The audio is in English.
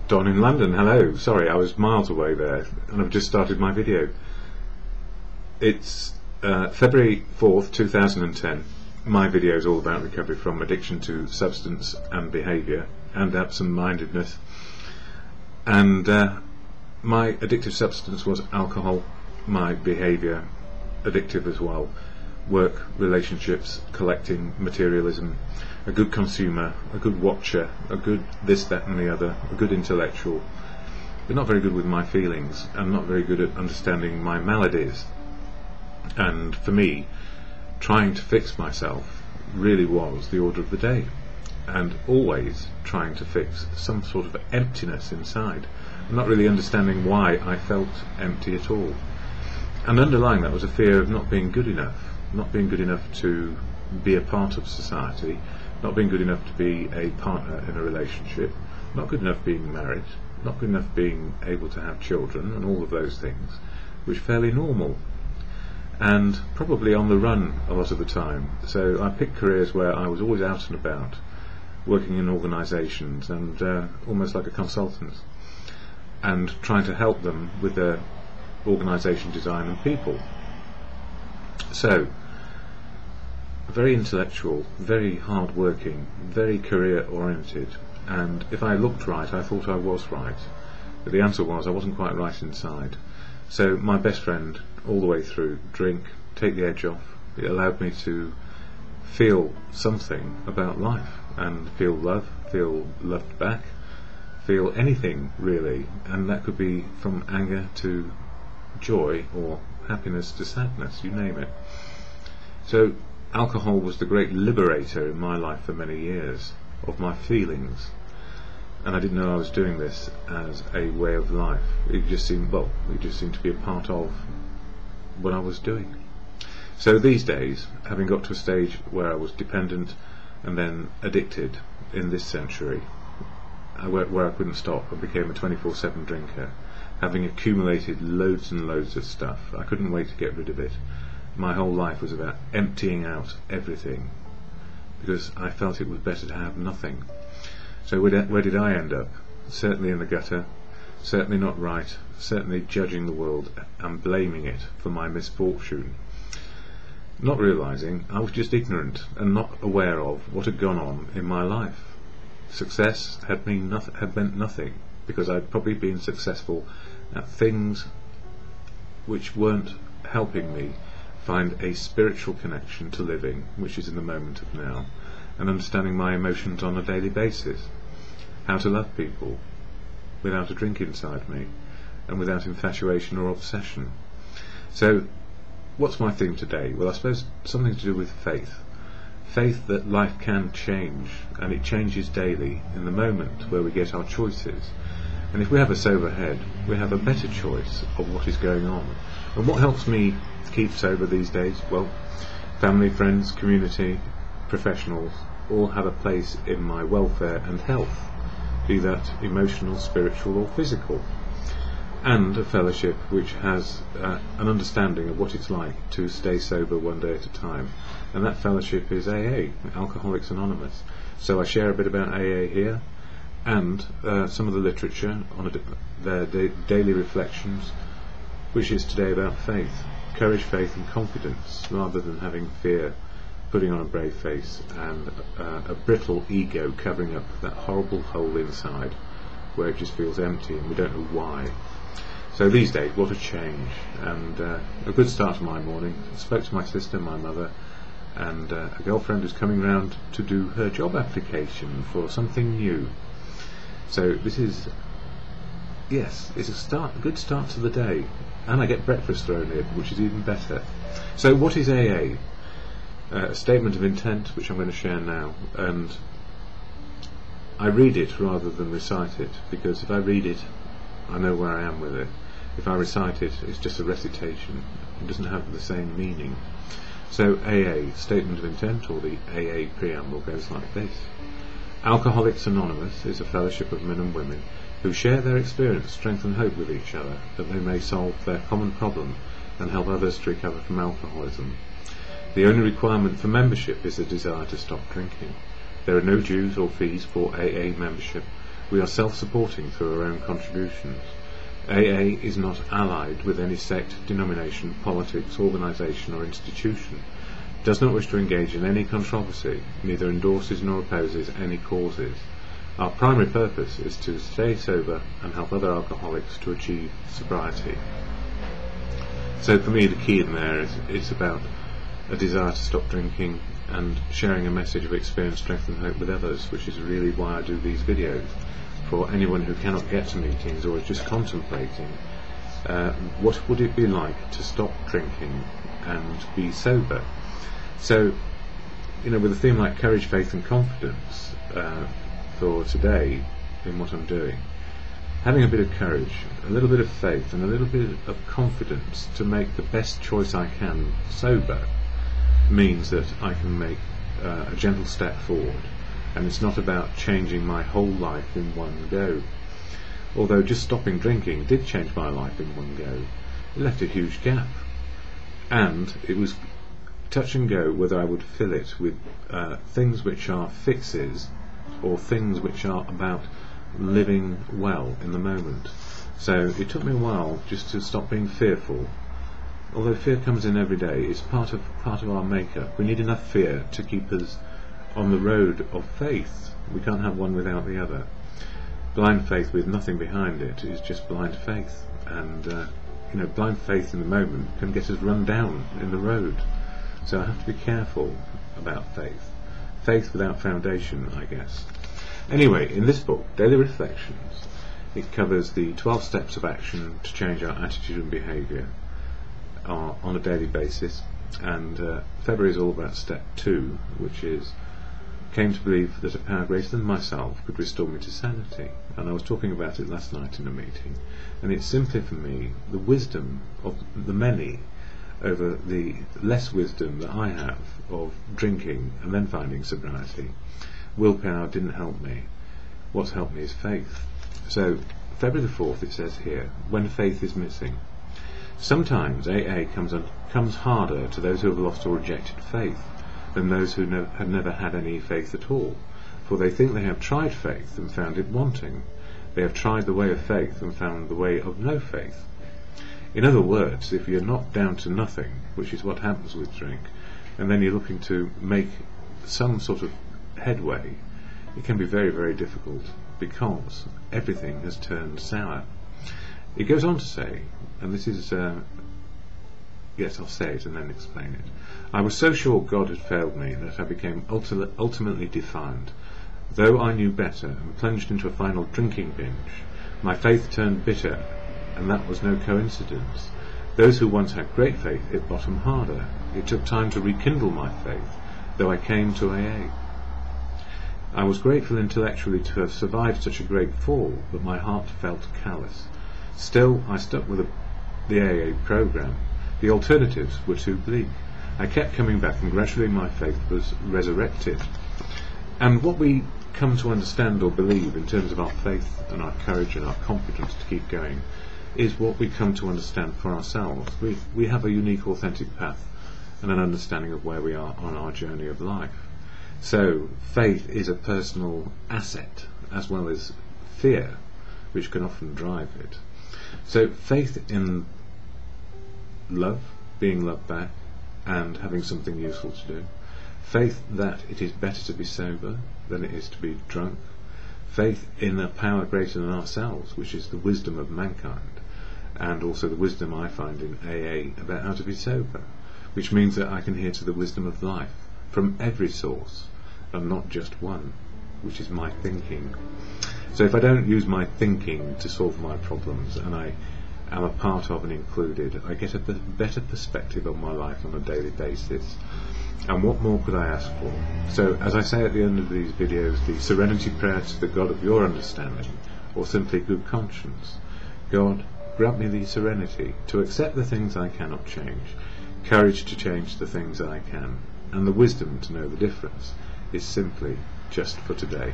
Don in London, hello. Sorry, I was miles away there and I've just started my video. It's February 4th, 2010. My video is all about recovery from addiction to substance and behaviour and absent-mindedness. And my addictive substance was alcohol, my behaviour addictive as well. Work, relationships, collecting, materialism, a good consumer, a good watcher, a good this, that and the other, a good intellectual, but not very good with my feelings and not very good at understanding my maladies. And for me, trying to fix myself really was the order of the day, and always trying to fix some sort of emptiness inside, not really understanding why I felt empty at all. And underlying that was a fear of not being good enough. Not being good enough to be a part of society, not being good enough to be a partner in a relationship, not good enough being married, not good enough being able to have children, and all of those things, which are fairly normal, and probably on the run a lot of the time. So I picked careers where I was always out and about, working in organisations and almost like a consultant, and trying to help them with their organisation design and people. So, very intellectual, very hard-working, very career-oriented, and if I looked right, I thought I was right. But the answer was I wasn't quite right inside. So my best friend, all the way through, drink, take the edge off. It allowed me to feel something about life, and feel love, feel loved back, feel anything really, and that could be from anger to joy, or happiness to sadness, you name it. So alcohol was the great liberator in my life for many years of my feelings, and I didn't know I was doing this as a way of life. It just seemed to be a part of what I was doing. So these days, having got to a stage where I was dependent and then addicted in this century, where I couldn't stop, I became a 24/7 drinker. Having accumulated loads and loads of stuff, I couldn't wait to get rid of it. My whole life was about emptying out everything, because I felt it was better to have nothing. So where did I end up? Certainly in the gutter, certainly not right, certainly judging the world and blaming it for my misfortune. Not realising I was just ignorant and not aware of what had gone on in my life. Success had meant nothing, because I'd probably been successful at things which weren't helping me find a spiritual connection to living, which is in the moment of now, and understanding my emotions on a daily basis, how to love people without a drink inside me, and without infatuation or obsession. So what's my theme today? Well, I suppose something to do with faith. Faith that life can change, and it changes daily in the moment where we get our choices. And if we have a sober head, we have a better choice of what is going on. And what helps me keep sober these days? Well, family, friends, community, professionals all have a place in my welfare and health, be that emotional, spiritual or physical. And a fellowship which has an understanding of what it's like to stay sober one day at a time. And that fellowship is AA, Alcoholics Anonymous. So I share a bit about AA here, and some of the literature on their daily reflections, which is today about faith, courage, faith and confidence, rather than having fear, putting on a brave face, and a brittle ego covering up that horrible hole inside where it just feels empty and we don't know why. So these days, what a change, and a good start to my morning. I spoke to my sister, my mother, and a girlfriend who's coming round to do her job application for something new. So this is, yes, it's a good start to the day, and I get breakfast thrown in, which is even better. So what is AA? A statement of intent, which I'm going to share now, and I read it rather than recite it, because if I read it, I know where I am with it. If I recite it, it's just a recitation. It doesn't have the same meaning. So AA, statement of intent, or the AA preamble, goes like this. Alcoholics Anonymous is a fellowship of men and women who share their experience, strength and hope with each other, that they may solve their common problem and help others to recover from alcoholism. The only requirement for membership is a desire to stop drinking. There are no dues or fees for AA membership, We are self-supporting through our own contributions. AA is not allied with any sect, denomination, politics, organisation or institution, does not wish to engage in any controversy, neither endorses nor opposes any causes. Our primary purpose is to stay sober and help other alcoholics to achieve sobriety. So for me the key in there is it's about a desire to stop drinking and sharing a message of experience, strength and hope with others, which is really why I do these videos. For anyone who cannot get to meetings or is just contemplating, what would it be like to stop drinking and be sober? So, with a theme like courage, faith and confidence for today in what I'm doing, having a bit of courage, a little bit of faith and a little bit of confidence to make the best choice I can sober means that I can make a gentle step forward. And it's not about changing my whole life in one go. Although just stopping drinking did change my life in one go, it left a huge gap. And it was touch and go whether I would fill it with things which are fixes or things which are about living well in the moment. So it took me a while just to stop being fearful. Although fear comes in every day, it's part of our makeup. We need enough fear to keep us on the road of faith. We can't have one without the other. Blind faith with nothing behind it is just blind faith, and blind faith in the moment can get us run down in the road. So I have to be careful about faith. Faith without foundation, I guess. Anyway, in this book, Daily Reflections, it covers the 12 steps of action to change our attitude and behaviour on a daily basis, and February is all about step 2, which is came to believe that a power greater than myself could restore me to sanity. And I was talking about it last night in a meeting, and it's simply for me the wisdom of the many over the less wisdom that I have of drinking and then finding sobriety. Willpower didn't help me. What's helped me is faith. So February the 4th, it says here, when faith is missing. Sometimes AA comes harder to those who have lost or rejected faith than those who have never had any faith at all, for they think they have tried faith and found it wanting. They have tried the way of faith and found the way of no faith. In other words, if you're knocked down to nothing, which is what happens with drink, and then you're looking to make some sort of headway, it can be very, very difficult because everything has turned sour. It goes on to say, and this is yes, I'll say it and then explain it. I was so sure God had failed me that I became ultimately defiant. Though I knew better and plunged into a final drinking binge, my faith turned bitter, and that was no coincidence. Those who once had great faith hit bottom harder. It took time to rekindle my faith, though I came to AA. I was grateful intellectually to have survived such a great fall, but my heart felt callous. Still, I stuck with the AA program. The alternatives were too bleak. I kept coming back, and gradually my faith was resurrected. And what we come to understand or believe in terms of our faith and our courage and our confidence to keep going is what we come to understand for ourselves. We have a unique, authentic path and an understanding of where we are on our journey of life. So faith is a personal asset as well as fear, which can often drive it. So faith in love, being loved back, and having something useful to do. Faith that it is better to be sober than it is to be drunk. Faith in a power greater than ourselves, which is the wisdom of mankind, and also the wisdom I find in AA about how to be sober, which means that I can hear to the wisdom of life from every source and not just one, which is my thinking. So if I don't use my thinking to solve my problems, and I am a part of and included, I get a better perspective of my life on a daily basis. And what more could I ask for? So, as I say at the end of these videos, the serenity prayer to the God of your understanding, or simply good conscience. God, grant me the serenity to accept the things I cannot change, courage to change the things I can, and the wisdom to know the difference is simply just for today.